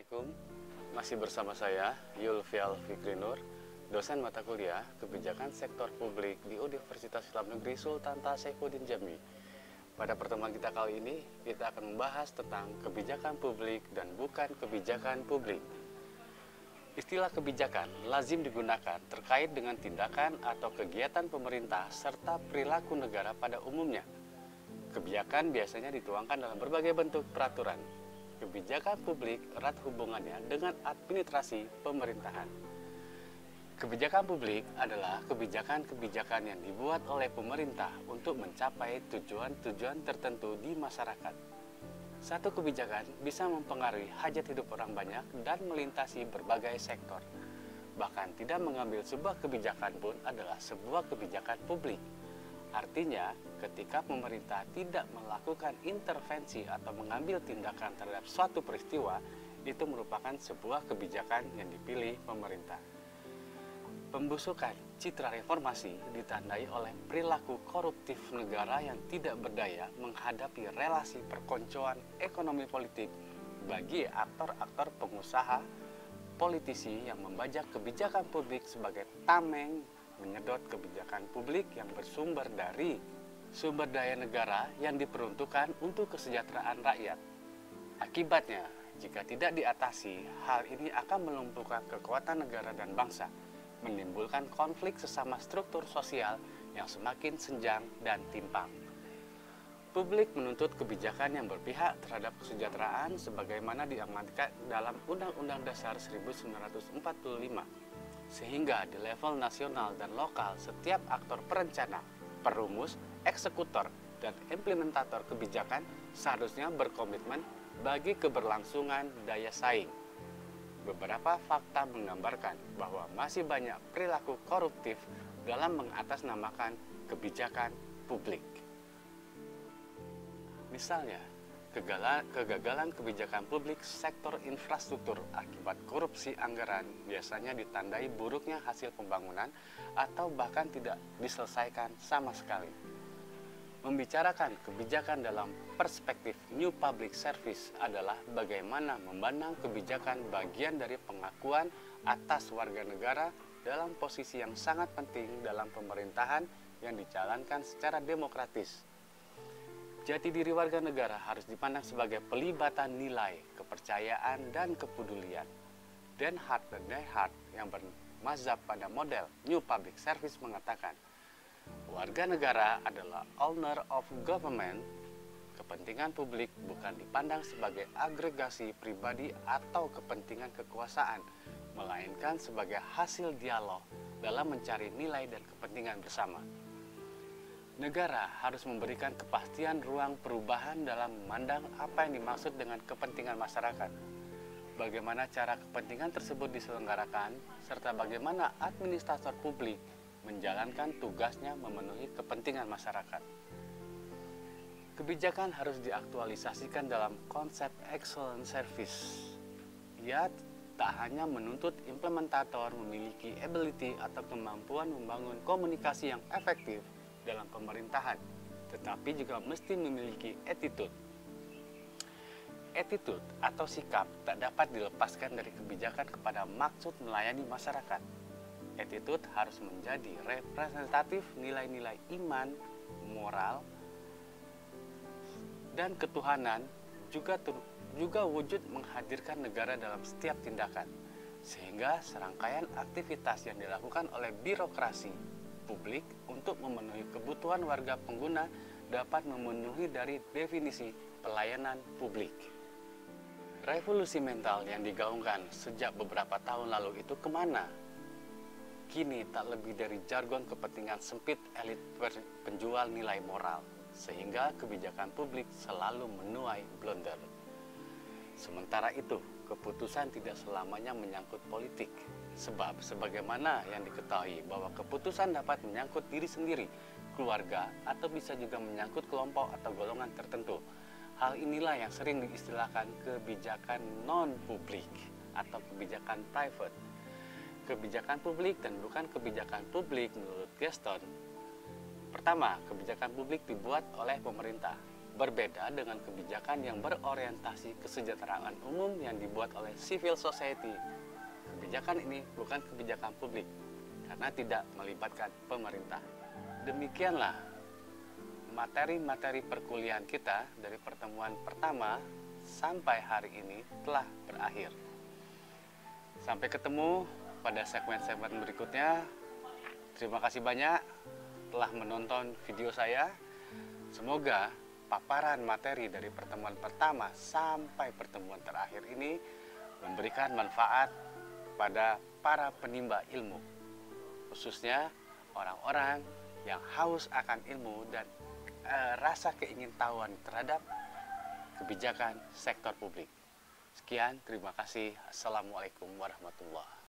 Assalamualaikum, masih bersama saya Yulfial Fikrinur, dosen mata kuliah Kebijakan Sektor Publik di Universitas Islam Negeri Sultan Tasyikuddin Jambi. Pada pertemuan kita kali ini, kita akan membahas tentang kebijakan publik dan bukan kebijakan publik. Istilah kebijakan lazim digunakan terkait dengan tindakan atau kegiatan pemerintah serta perilaku negara pada umumnya. Kebijakan biasanya dituangkan dalam berbagai bentuk peraturan. Kebijakan publik erat hubungannya dengan administrasi pemerintahan. Kebijakan publik adalah kebijakan-kebijakan yang dibuat oleh pemerintah untuk mencapai tujuan-tujuan tertentu di masyarakat. Satu kebijakan bisa mempengaruhi hajat hidup orang banyak dan melintasi berbagai sektor. Bahkan tidak mengambil sebuah kebijakan pun adalah sebuah kebijakan publik. Artinya, ketika pemerintah tidak melakukan intervensi atau mengambil tindakan terhadap suatu peristiwa, itu merupakan sebuah kebijakan yang dipilih pemerintah. Pembusukan citra reformasi ditandai oleh perilaku koruptif negara yang tidak berdaya menghadapi relasi perkoncoan ekonomi politik bagi aktor-aktor pengusaha, politisi yang membajak kebijakan publik sebagai tameng menyedot kebijakan publik yang bersumber dari sumber daya negara yang diperuntukkan untuk kesejahteraan rakyat. Akibatnya, jika tidak diatasi, hal ini akan melumpuhkan kekuatan negara dan bangsa, menimbulkan konflik sesama struktur sosial yang semakin senjang dan timpang. Publik menuntut kebijakan yang berpihak terhadap kesejahteraan sebagaimana diamanatkan dalam Undang-Undang Dasar 1945. Sehingga di level nasional dan lokal setiap aktor perencana, perumus, eksekutor, dan implementator kebijakan seharusnya berkomitmen bagi keberlangsungan daya saing. Beberapa fakta menggambarkan bahwa masih banyak perilaku koruptif dalam mengatasnamakan kebijakan publik. Misalnya, kegagalan kebijakan publik sektor infrastruktur akibat korupsi anggaran biasanya ditandai buruknya hasil pembangunan atau bahkan tidak diselesaikan sama sekali. Membicarakan kebijakan dalam perspektif New Public Service adalah bagaimana memandang kebijakan bagian dari pengakuan atas warga negara dalam posisi yang sangat penting dalam pemerintahan yang dijalankan secara demokratis. Jati diri warga negara harus dipandang sebagai pelibatan nilai, kepercayaan, dan kepedulian. Den Hart dan Neyhart yang bermazhab pada model New Public Service mengatakan, warga negara adalah owner of government. Kepentingan publik bukan dipandang sebagai agregasi pribadi atau kepentingan kekuasaan, melainkan sebagai hasil dialog dalam mencari nilai dan kepentingan bersama. Negara harus memberikan kepastian ruang perubahan dalam memandang apa yang dimaksud dengan kepentingan masyarakat, bagaimana cara kepentingan tersebut diselenggarakan, serta bagaimana administrator publik menjalankan tugasnya memenuhi kepentingan masyarakat. Kebijakan harus diaktualisasikan dalam konsep excellent service. Ia tak hanya menuntut implementator memiliki ability atau kemampuan membangun komunikasi yang efektif dalam pemerintahan, tetapi juga mesti memiliki attitude. Attitude atau sikap tak dapat dilepaskan dari kebijakan kepada maksud melayani masyarakat. Attitude harus menjadi representatif nilai-nilai iman, moral, dan ketuhanan, juga wujud menghadirkan negara dalam setiap tindakan, sehingga serangkaian aktivitas yang dilakukan oleh birokrasi publik untuk memenuhi kebutuhan warga pengguna dapat memenuhi dari definisi pelayanan publik. Revolusi mental yang digaungkan sejak beberapa tahun lalu itu kemana? Kini tak lebih dari jargon kepentingan sempit elit penjual nilai moral, sehingga kebijakan publik selalu menuai blunder. Sementara itu, keputusan tidak selamanya menyangkut politik. Sebab sebagaimana yang diketahui bahwa keputusan dapat menyangkut diri sendiri, keluarga, atau bisa juga menyangkut kelompok atau golongan tertentu. Hal inilah yang sering diistilahkan kebijakan non-publik atau kebijakan private. Kebijakan publik dan bukan kebijakan publik menurut Gaston. Pertama, kebijakan publik dibuat oleh pemerintah. Berbeda dengan kebijakan yang berorientasi kesejahteraan umum yang dibuat oleh civil society. Kebijakan ini bukan kebijakan publik karena tidak melibatkan pemerintah. Demikianlah materi-materi perkuliahan kita dari pertemuan pertama sampai hari ini telah berakhir. Sampai ketemu pada segmen-segmen berikutnya. Terima kasih banyak telah menonton video saya. Semoga paparan materi dari pertemuan pertama sampai pertemuan terakhir ini memberikan manfaat pada para penimba ilmu, khususnya orang-orang yang haus akan ilmu dan rasa keingintahuan terhadap kebijakan sektor publik. Sekian, terima kasih. Assalamualaikum warahmatullahi wabarakatuh.